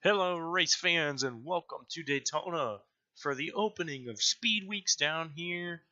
Hello, race fans, and welcome to Daytona for the opening of Speed Weeks down here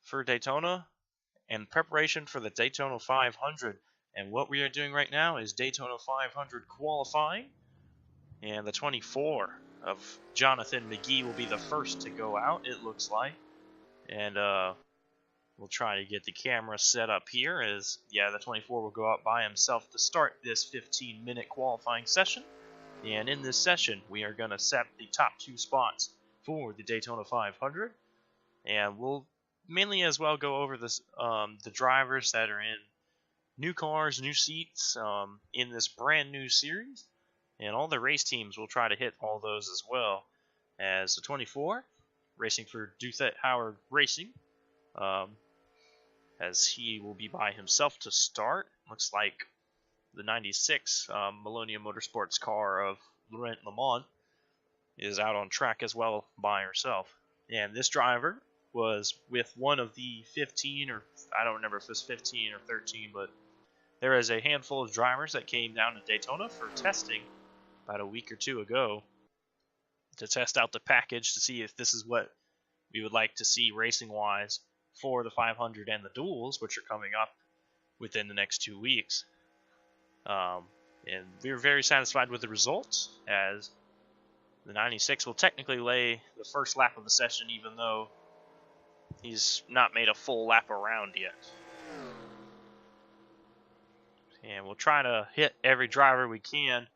for Daytona and preparation for the Daytona 500. And what we are doing right now is Daytona 500 qualifying, and the 24 of Jonathan McGee will be the first to go out, it looks like. And we'll try to get the camera set up here as, the 24 will go out by himself to start this 15-minute qualifying session. And in this session, we are going to set the top two spots for the Daytona 500. And we'll mainly as well go over this, the drivers that are in new cars, new seats in this brand new series. And all the race teams will try to hit all those as well. As the 24, racing for Douthette Howard Racing, as he will be by himself to start. Looks like the 96 Melonia Motorsports car of Laurent Lamont is out on track as well by herself. And this driver was with one of the 15, or I don't remember if it was 15 or 13, but there is a handful of drivers that came down to Daytona for testing about a week or two ago to test out the package to see if this is what we would like to see racing-wise for the 500 and the duels, which are coming up within the next 2 weeks. And we were very satisfied with the results, as the 96 will technically lay the first lap of the session, even though he's not made a full lap around yet. And we'll try to hit every driver we can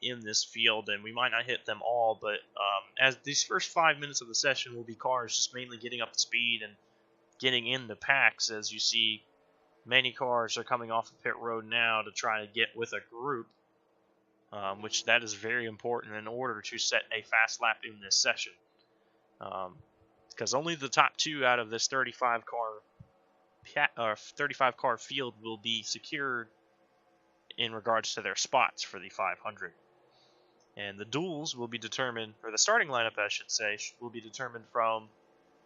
in this field, and we might not hit them all, but as these first 5 minutes of the session will be cars just mainly getting up to speed and getting in the packs. As you see, many cars are coming off of pit road now to try to get with a group, which that is very important in order to set a fast lap in this session. Because only the top two out of this 35 car field will be secured in regards to their spots for the 500. And the duels will be determined, or the starting lineup I should say, will be determined from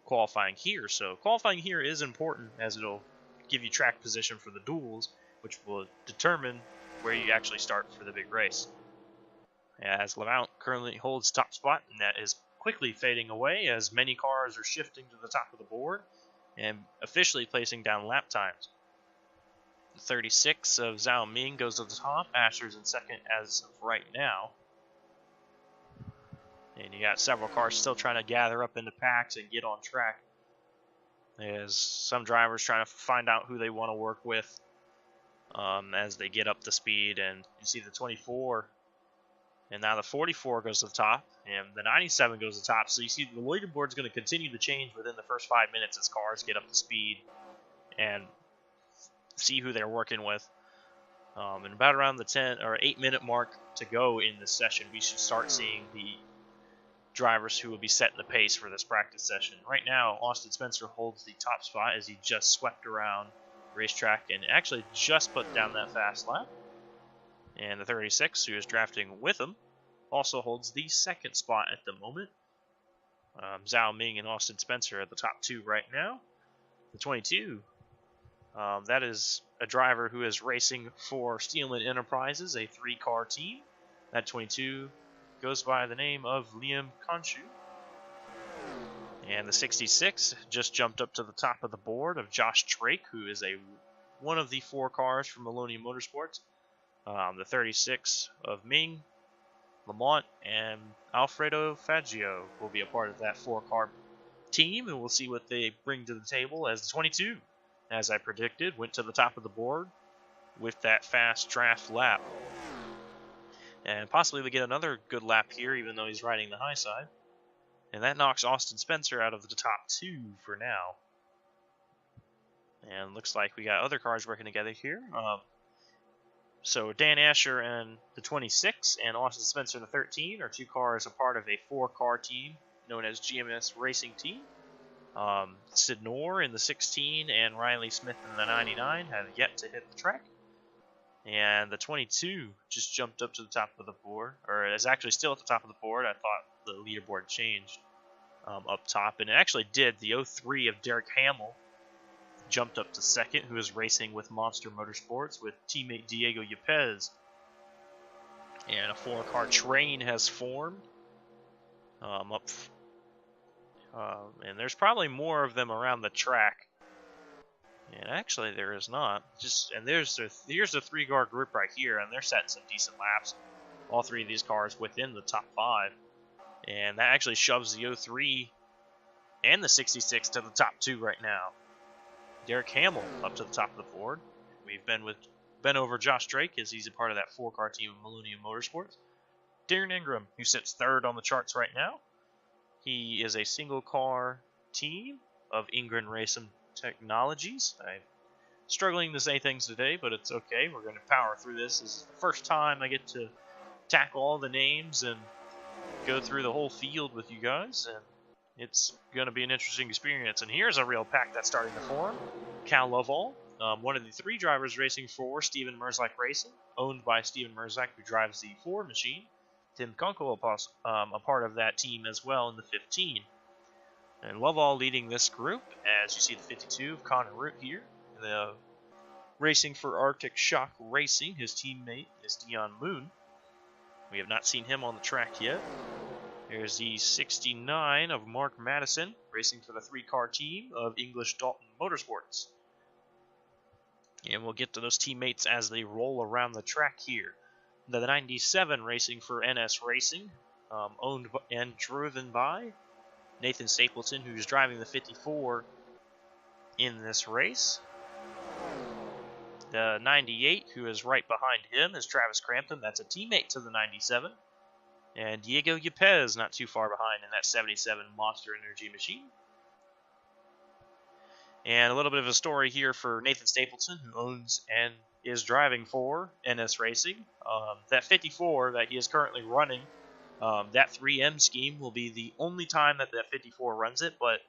qualifying here. So qualifying here is important, as it'll give you track position for the duels, which will determine where you actually start for the big race. As Lamont currently holds top spot, and that is quickly fading away as many cars are shifting to the top of the board and officially placing down lap times. The 36 of Zhao Ming goes to the top. Asher's in second as of right now. And you got several cars still trying to gather up into packs and get on track, as some drivers trying to find out who they want to work with as they get up to speed. And you see the 24, and now the 44 goes to the top, and the 97 goes to the top. So you see the leaderboard is going to continue to change within the first 5 minutes as cars get up to speed and see who they're working with. And about around the 10 or 8 minute mark to go in this session, we should start seeing the drivers who will be setting the pace for this practice session. Right now, Austin Spencer holds the top spot as he just swept around the racetrack and actually just put down that fast lap. And the 36, who is drafting with him, also holds the second spot at the moment. Zhao Ming and Austin Spencer are the top two right now. The 22, that is a driver who is racing for Steelman Enterprises, a 3-car team. That 22 goes by the name of Liam Konshu. And the 66 just jumped up to the top of the board of Josh Drake, who is one of the 4 cars from Melonia Motorsports. The 36 of Ming, Lamont, and Alfredo Faggio will be a part of that 4-car team, and we'll see what they bring to the table, as the 22, as I predicted, went to the top of the board with that fast draft lap. And possibly we get another good lap here, even though he's riding the high side. And that knocks Austin Spencer out of the top 2 for now. And looks like we got other cars working together here. So Dan Asher and the 26 and Austin Spencer the 13 are 2 cars a part of a 4-car team known as GMS Racing Team. Sid Noor in the 16 and Riley Smith in the 99 have yet to hit the track. And the 22 just jumped up to the top of the board, or is actually still at the top of the board. I thought the leaderboard changed up top, and it actually did. The 03 of Derek Hamill jumped up to second, who is racing with Monster Motorsports with teammate Diego Yepes, And a 4-car train has formed and there's probably more of them around the track. And actually, there is not. Here's the 3-car group right here, and they're setting some decent laps. All 3 of these cars within the top 5, and that actually shoves the 03 and the 66 to the top 2 right now. Derek Hamill up to the top of the board. We've been over Josh Drake as he's a part of that 4-car team of Millennium Motorsports. Darren Ingram, who sits 3rd on the charts right now. He is a single-car team of Ingram Racing Technologies. I'm struggling to say things today, but it's okay. We're going to power through this. This is the first time I get to tackle all the names and go through the whole field with you guys, and it's going to be an interesting experience. And here's a real pack that's starting to form. Cal Lovell, one of the 3 drivers racing for Steven Merzak Racing, owned by Steven Merzak, who drives the Ford machine. Tim Kunkel, a part of that team as well in the 15. And Lovell leading this group, as you see the 52 of Connor Root here. The racing for Arctic Shock Racing, his teammate is Dion Moon. We have not seen him on the track yet. There's the 69 of Mark Madison, racing for the 3-car team of English Dalton Motorsports. And we'll get to those teammates as they roll around the track here. The 97 racing for NS Racing, owned and driven by Nathan Stapleton, who's driving the 54 in this race. The 98, who is right behind him, is Travis Crampton. That's a teammate to the 97. And Diego Yepes not too far behind in that 77 Monster Energy machine. And a little bit of a story here for Nathan Stapleton, who owns and is driving for NS Racing. That 54 that he is currently running, that 3M scheme will be the only time that 54 runs it, but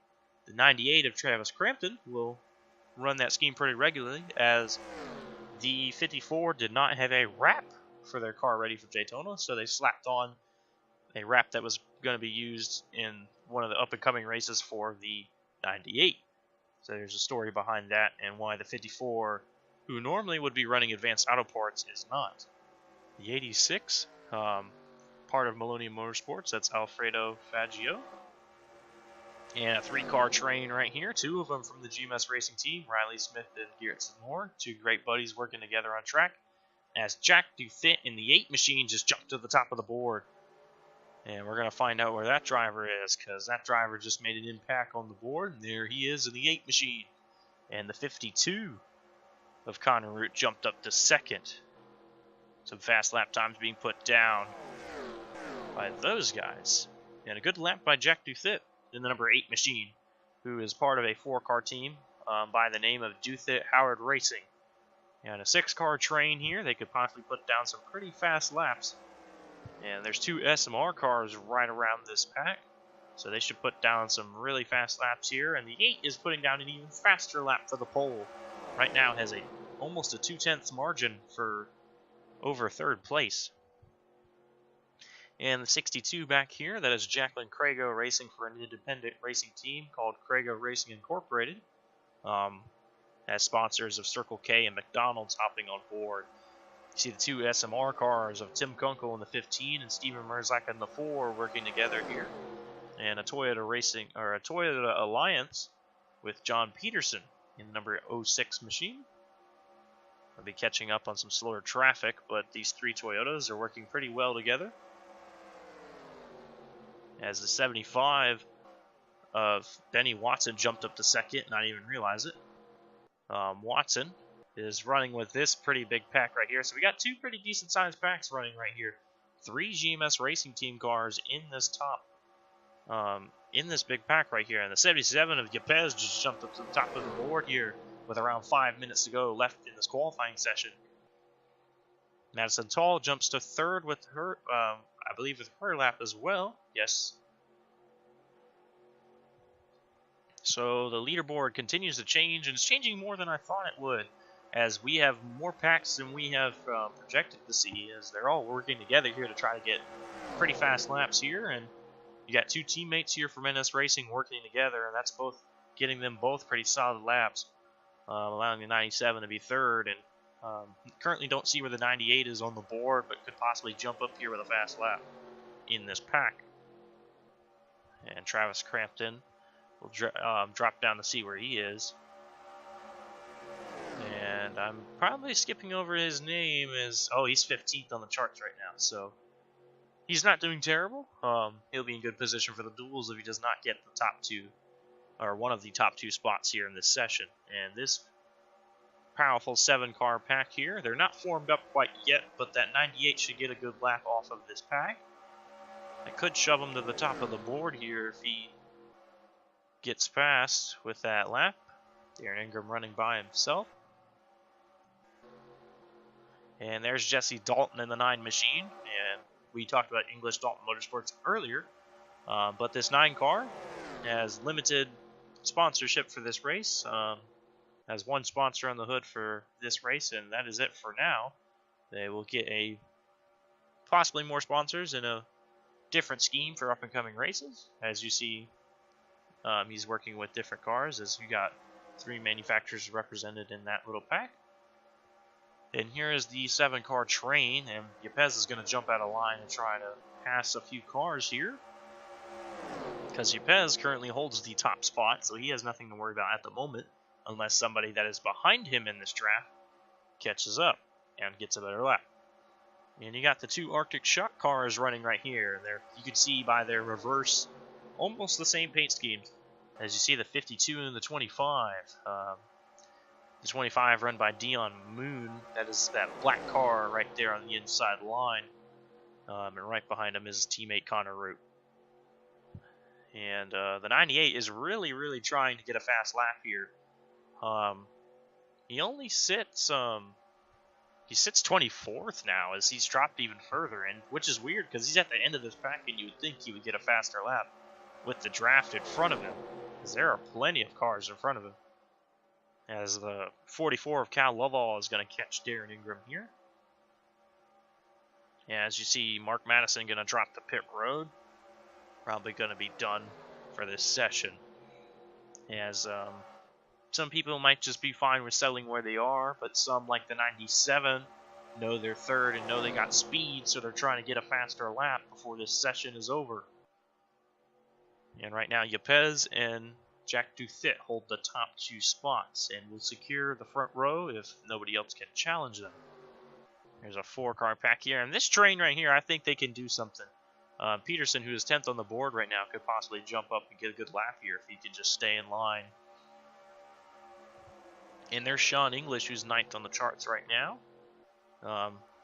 the 98 of Travis Crampton will run that scheme pretty regularly, as the 54 did not have a wrap for their car ready for Daytona, so they slapped on a wrap that was going to be used in one of the up-and-coming races for the 98. So there's a story behind that and why the 54, who normally would be running Advanced Auto Parts, is not. The 86, part of Millennium Motorsports, that's Alfredo Faggio. And a 3-car train right here, 2 of them from the GMS Racing team, Riley Smith and Garrett Moore, 2 great buddies working together on track, as Jack Dufit in the 8 machine just jumped to the top of the board. And we're going to find out where that driver is, because that driver just made an impact on the board, and there he is in the 8 machine. And the 52 of Connor Root jumped up to 2nd. Some fast lap times being put down by those guys. And a good lap by Jack Dufit in the number 8 machine, who is part of a 4-car team by the name of Dufit Howard Racing. And a 6-car train here, they could possibly put down some pretty fast laps. And there's 2 SMR cars right around this pack, so they should put down some really fast laps here. And the 8 is putting down an even faster lap for the pole. Right now has almost a 2/10 margin for over 3rd place. And the 62 back here, that is Jacqueline Crago racing for an independent racing team called Crago Racing Incorporated. As sponsors of Circle K and McDonald's hopping on board. You see the 2 SMR cars of Tim Kunkel in the 15 and Steven Merzak in the 4 working together here. And a Toyota Alliance with John Peterson in the number 06 machine. I'll be catching up on some slower traffic, but these 3 Toyotas are working pretty well together. As the 75 of Benny Watson jumped up to 2nd, not even realize it. Watson is running with this pretty big pack right here. So we got 2 pretty decent sized packs running right here. 3 GMS Racing Team cars in this in this big pack right here. And the 77 of Yepes just jumped up to the top of the board here with around 5 minutes to go left in this qualifying session. Madison Tall jumps to 3rd with her, I believe with her lap as well. Yes. So the leaderboard continues to change, and it's changing more than I thought it would, as we have more packs than we have projected to see, as they're all working together here to try to get pretty fast laps here. And you got 2 teammates here from NS Racing working together, and that's getting them both pretty solid laps, allowing the 97 to be 3rd. And Currently don't see where the 98 is on the board, but could possibly jump up here with a fast lap in this pack. And Travis Crampton will drop down to see where he is. And I'm probably skipping over his name. Oh, he's 15th on the charts right now, so he's not doing terrible. He'll be in good position for the duels if he does not get the top two, or one of the top two spots here in this session. And this powerful 7-car pack here, they're not formed up quite yet, but that 98 should get a good lap off of this pack. I could shove him to the top of the board here if he gets past with that lap. Darren Ingram running by himself. And there's Jesse Dalton in the 9 machine. And we talked about English Dalton Motorsports earlier. But this 9 car has limited sponsorship for this race. Has one sponsor on the hood for this race, and that is it for now. They will get possibly more sponsors in a different scheme for up-and-coming races. As you see, he's working with different cars, as you got 3 manufacturers represented in that little pack. And here is the 7-car train, and Yepez is going to jump out of line and try to pass a few cars here. Because Yepez currently holds the top spot, so he has nothing to worry about at the moment, unless somebody that is behind him in this draft catches up and gets a better lap. And you got the 2 Arctic Shock cars running right here. You can see by their reverse, almost the same paint schemes. As you see, the 52 and the 25. The 25 run by Dion Moon. That is that black car right there on the inside line. And right behind him is his teammate Connor Root. And the 98 is really, really trying to get a fast lap here. He only sits, he sits 24th now, as he's dropped even further, and which is weird because he's at the end of this pack, and you would think he would get a faster lap with the draft in front of him, because there are plenty of cars in front of him. As the 44 of Cal Lovell is going to catch Darren Ingram here. And as you see, Mark Madison going to drop the pit road. Probably going to be done for this session. As some people might just be fine with settling where they are, but some, like the 97, know they're third and know they got speed, so they're trying to get a faster lap before this session is over. And right now, Yepez and Jack Duthit hold the top 2 spots and will secure the front row if nobody else can challenge them. There's a 4-car pack here, and this train right here, I think they can do something. Peterson, who is 10th on the board right now, could possibly jump up and get a good lap here if he can just stay in line. And there's Sean English, who's 9th on the charts right now,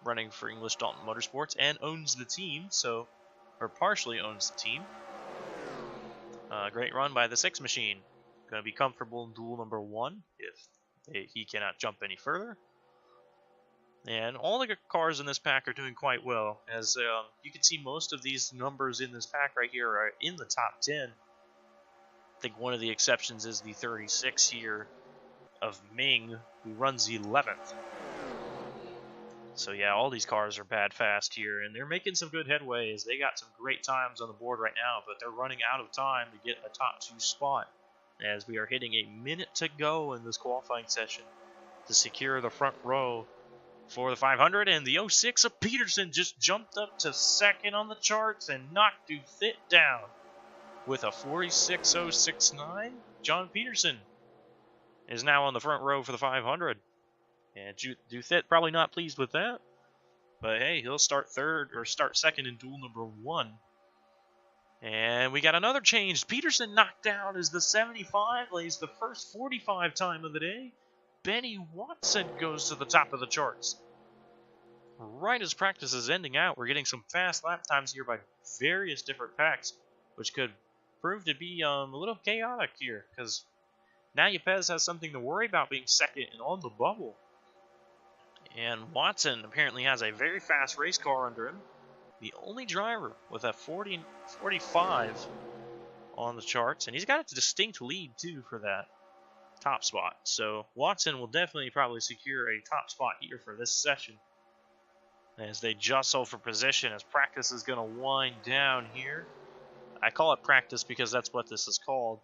running for English Dalton Motorsports and owns the team, or partially owns the team. Great run by the 6 machine. Going to be comfortable in duel number 1 if he cannot jump any further. And all the cars in this pack are doing quite well, as you can see most of these numbers in this pack right here are in the top 10. I think one of the exceptions is the 36 here of Ming, who runs 11th. So yeah, all these cars are bad fast here, and they're making some good headway as they got some great times on the board right now, but they're running out of time to get a top 2 spot, as we are hitting a minute to go in this qualifying session to secure the front row for the 500. And the 06 of Peterson just jumped up to 2nd on the charts and knocked Duthit down with a 46.069. John Peterson is now on the front row for the 500. And Duthit probably not pleased with that. But hey, he'll start 2nd in duel number 1. And we got another change. Peterson knocked down as the 75 lays the first 45 time of the day. Benny Watson goes to the top of the charts. Right as practice is ending out, we're getting some fast lap times here by various different packs, which could prove to be a little chaotic here, because now Yepez has something to worry about being 2nd and on the bubble. And Watson apparently has a very fast race car under him. The only driver with a 45 on the charts. And he's got a distinct lead, too, for that top spot. So Watson will definitely probably secure a top spot here for this session, as they jostle for position as practice is going to wind down here. I call it practice because that's what this is called.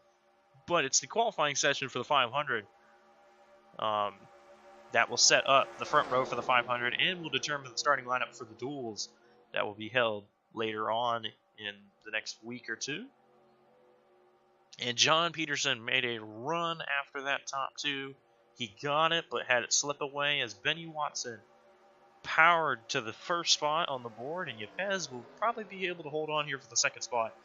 But it's the qualifying session for the 500. that will set up the front row for the 500 and will determine the starting lineup for the duels that will be held later on in the next week or two. And John Peterson made a run after that top 2. He got it, but had it slip away as Benny Watson powered to the first spot on the board, and Yepez will probably be able to hold on here for the second spot.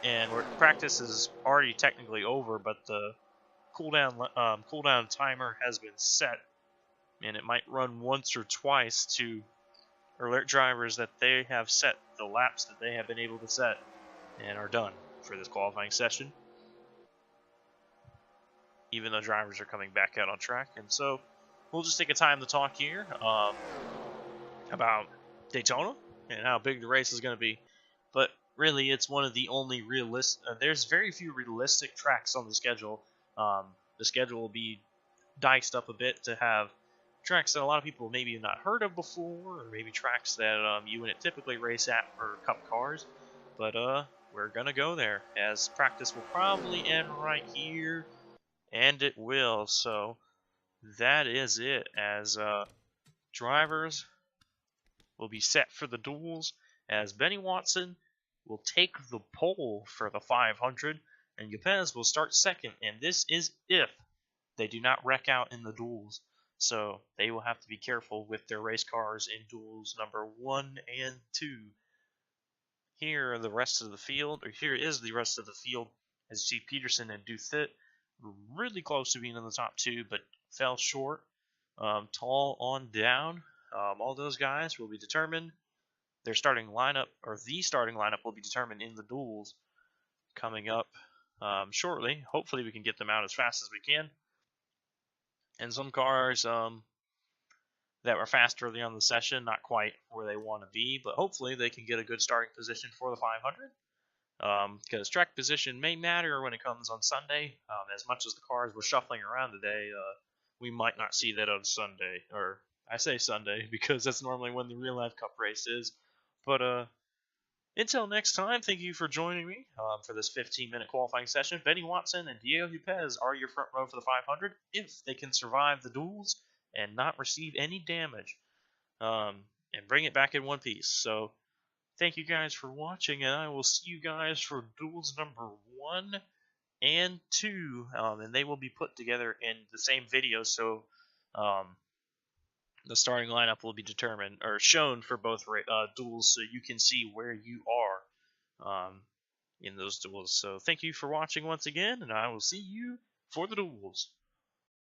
And practice is already technically over, but the cooldown timer has been set, and it might run once or twice to alert drivers that they have set the laps that they have been able to set and are done for this qualifying session, even though drivers are coming back out on track. And so we'll just take a time to talk here about Daytona and how big the race is going to be. But really, it's one of the only realistic. There's very few realistic tracks on the schedule. The schedule will be diced up a bit to have tracks that a lot of people maybe have not heard of before, or maybe tracks that you wouldn't typically race at for Cup cars. But we're gonna go there, as practice will probably end right here, and it will. So that is it, as drivers will be set for the duels, as Benny Watson will take the pole for the 500, and Yepez will start second, and this is if they do not wreck out in the duels. So they will have to be careful with their race cars in duels number 1 and 2. Here are the rest of the field, or here is the rest of the field, as you see Peterson and Duthit really close to being in the top 2, but fell short. Tall on down, all those guys will be determined. Their starting lineup, or the starting lineup, will be determined in the duels coming up shortly. Hopefully we can get them out as fast as we can. And some cars that were fast early on the session, not quite where they want to be, but hopefully they can get a good starting position for the 500. Because track position may matter when it comes on Sunday. As much as the cars were shuffling around today, we might not see that on Sunday. Or I say Sunday because that's normally when the Real Life Cup race is. But until next time, thank you for joining me for this 15-minute qualifying session. Benny Watson and Diego Yepez are your front row for the 500 if they can survive the duels and not receive any damage and bring it back in one piece. So thank you guys for watching, and I will see you guys for duels number 1 and 2, and they will be put together in the same video, so the starting lineup will be determined or shown for both duels, so you can see where you are in those duels. So thank you for watching once again, and I will see you for the duels.